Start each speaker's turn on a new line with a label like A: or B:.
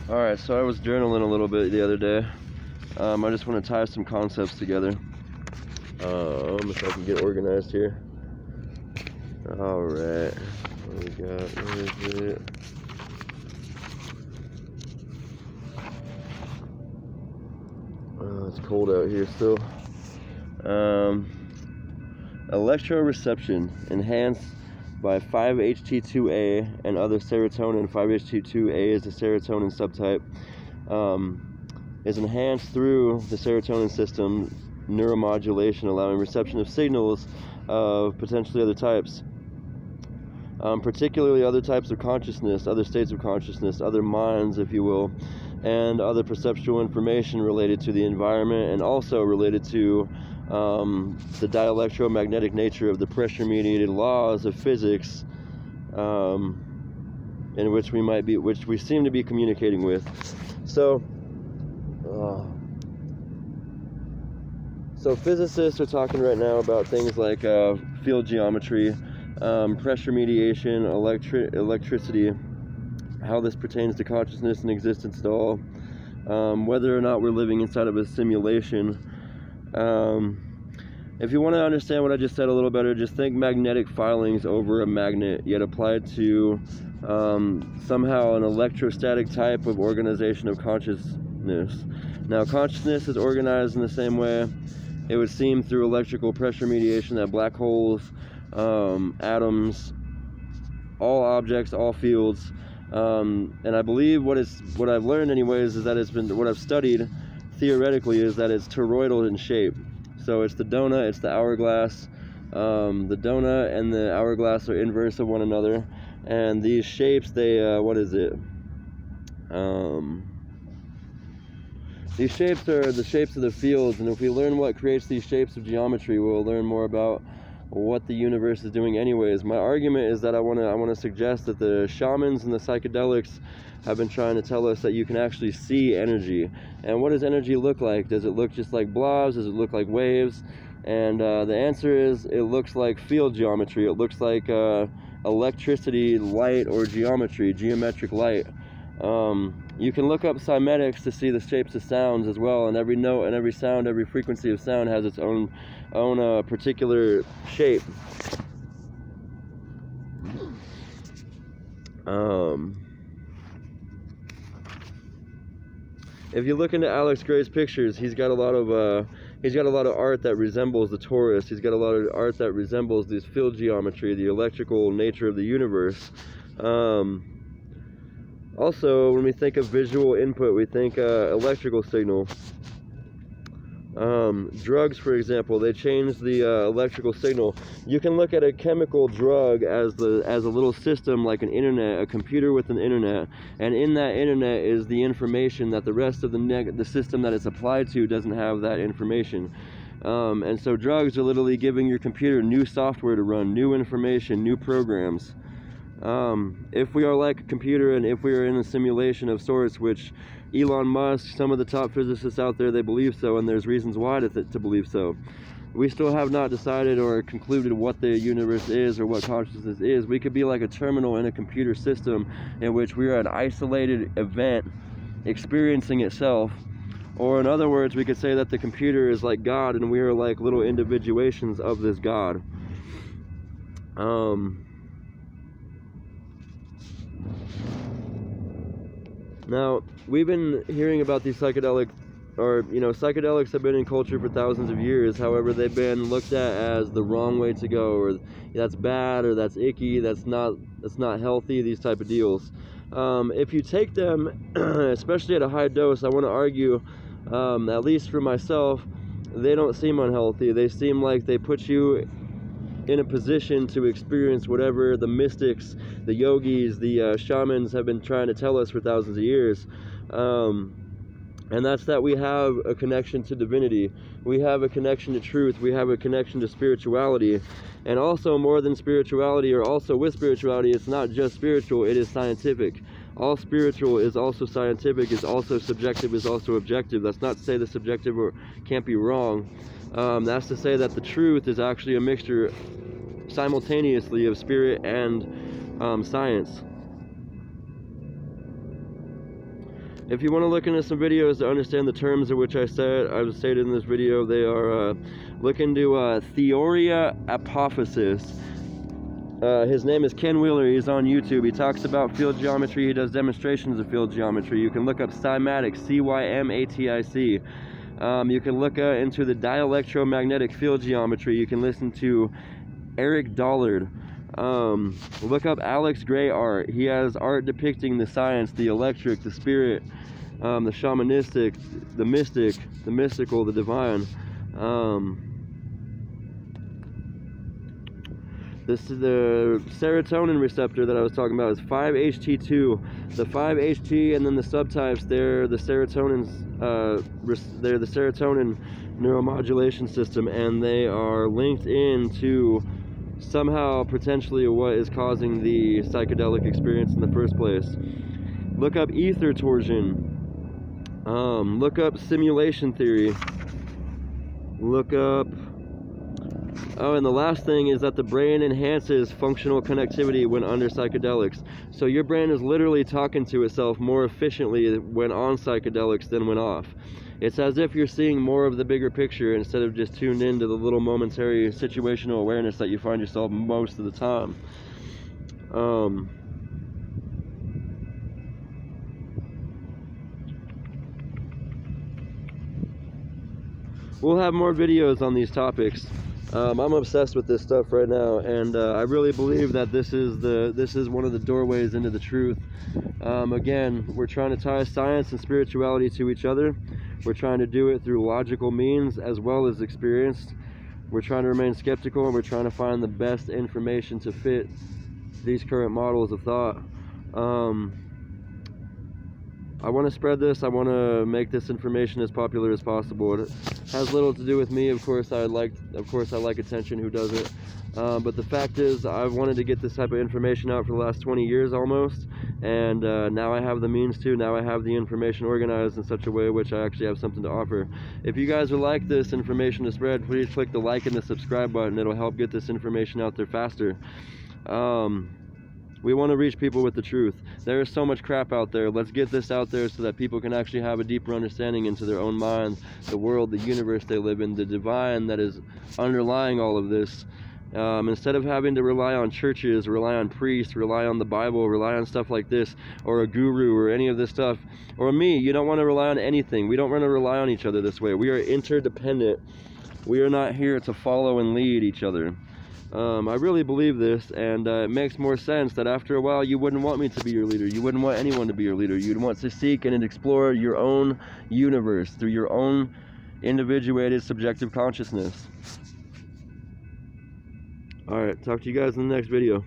A: Alright, so I was journaling a little bit the other day. I just want to tie some concepts together. If I can get organized here. Alright, what do we got? Where is it? Oh, it's cold out here still. Electroreception enhanced by 5-HT2A and other serotonin. 5-HT2A is the serotonin subtype. Is enhanced through the serotonin system neuromodulation, allowing reception of signals of potentially other types, particularly other types of consciousness, other states of consciousness, other minds, if you will, and other perceptual information related to the environment, and also related to the dielectromagnetic nature of the pressure-mediated laws of physics, in which we seem to be communicating with. So physicists are talking right now about things like field geometry, pressure mediation, electricity, how this pertains to consciousness and existence at all, whether or not we're living inside of a simulation. If you want to understand what I just said a little better, just think magnetic filings over a magnet, yet applied to somehow an electrostatic type of organization of consciousness. Now, consciousness is organized in the same way, it would seem, through electrical pressure mediation, that black holes, atoms, all objects, all fields, and I believe what I've learned anyways is that what I've studied theoretically is that it's toroidal in shape. So it's the donut, it's the hourglass. The donut and the hourglass are inverse of one another, and these shapes, they these shapes are the shapes of the fields, and if we learn what creates these shapes of geometry, we'll learn more about what the universe is doing anyways. My argument is that I want to suggest that the shamans and the psychedelics have been trying to tell us that you can actually see energy. And what does energy look like? Does it look just like blobs? Does it look like waves? And the answer is, it looks like field geometry. It looks like electricity, light, or geometric light. You can look up cymetics to see the shapes of sounds as well, and every note and every sound, every frequency of sound has its own particular shape. If you look into Alex Gray's pictures, he's got a lot of art that resembles the torus. He's got a lot of art that resembles this field geometry, the electrical nature of the universe. Also, when we think of visual input, we think electrical signal. Drugs, for example, they change the electrical signal. You can look at a chemical drug as a little system, like an internet, a computer with an internet, and in that internet is the information that the rest of the system that it's applied to doesn't have that information. And so drugs are literally giving your computer new software to run, new information, new programs. If we are like a computer, and if we are in a simulation of sorts, which Elon Musk, some of the top physicists out there, they believe so, and there's reasons why to believe so. We still have not decided or concluded what the universe is or what consciousness is. We could be like a terminal in a computer system in which we are an isolated event experiencing itself. Or in other words, we could say that the computer is like God and we are like little individuations of this God. Now, we've been hearing about these psychedelics have been in culture for thousands of years. However, they've been looked at as the wrong way to go, or that's bad, or that's icky, that's not healthy, these type of deals. If you take them, especially at a high dose, I want to argue, at least for myself, they don't seem unhealthy. They seem like they put you in a position to experience whatever the mystics, the yogis, the shamans have been trying to tell us for thousands of years. And that's that we have a connection to divinity. We have a connection to truth. We have a connection to spirituality. And also, more than spirituality, or also with spirituality, it's not just spiritual, it is scientific. All spiritual is also scientific, is also subjective, is also objective. That's not to say the subjective can't be wrong. That's to say that the truth is actually a mixture simultaneously of spirit and science. If you want to look into some videos to understand the terms of which I've stated in this video, they are look into Theoria Apophysis. His name is Ken Wheeler. He's on YouTube. He talks about field geometry. He does demonstrations of field geometry. You can look up Cymatics, C-Y-M-A-T-I-C. You can look into the dielectromagnetic field geometry. You can listen to Eric Dollard. Look up Alex Gray art. He has art depicting the science, the electric, the spirit, the shamanistic, the mystic, the mystical, the divine. This is the serotonin receptor that I was talking about. Is 5-HT2. The 5-HT and then the subtypes, they're the serotonin neuromodulation system, and they are linked into somehow potentially what is causing the psychedelic experience in the first place. Look up ether torsion. Look up simulation theory. Look up... Oh, and the last thing is that the brain enhances functional connectivity when under psychedelics. So your brain is literally talking to itself more efficiently when on psychedelics than when off. It's as if you're seeing more of the bigger picture instead of just tuned into the little momentary situational awareness that you find yourself most of the time. We'll have more videos on these topics. I'm obsessed with this stuff right now, and I really believe that this is one of the doorways into the truth. Again, we're trying to tie science and spirituality to each other. We're trying to do it through logical means as well as experience. We're trying to remain skeptical, and we're trying to find the best information to fit these current models of thought. I want to spread this. I want to make this information as popular as possible. It has little to do with me. Of course I like attention. Who doesn't? But the fact is, I've wanted to get this type of information out for the last 20 years almost, and now I have the means to. Now I have the information organized in such a way which I actually have something to offer. If you guys would like this information to spread, please click the like and the subscribe button. It'll help get this information out there faster. We want to reach people with the truth. There is so much crap out there. Let's get this out there so that people can actually have a deeper understanding into their own minds, the world, the universe they live in, the divine that is underlying all of this. Instead of having to rely on churches, rely on priests, rely on the Bible, rely on stuff like this, or a guru, or any of this stuff, or me, you don't want to rely on anything. We don't want to rely on each other this way. We are interdependent. We are not here to follow and lead each other. I really believe this, and it makes more sense that after a while you wouldn't want me to be your leader. You wouldn't want anyone to be your leader. You'd want to seek and explore your own universe through your own individuated subjective consciousness. Alright, talk to you guys in the next video.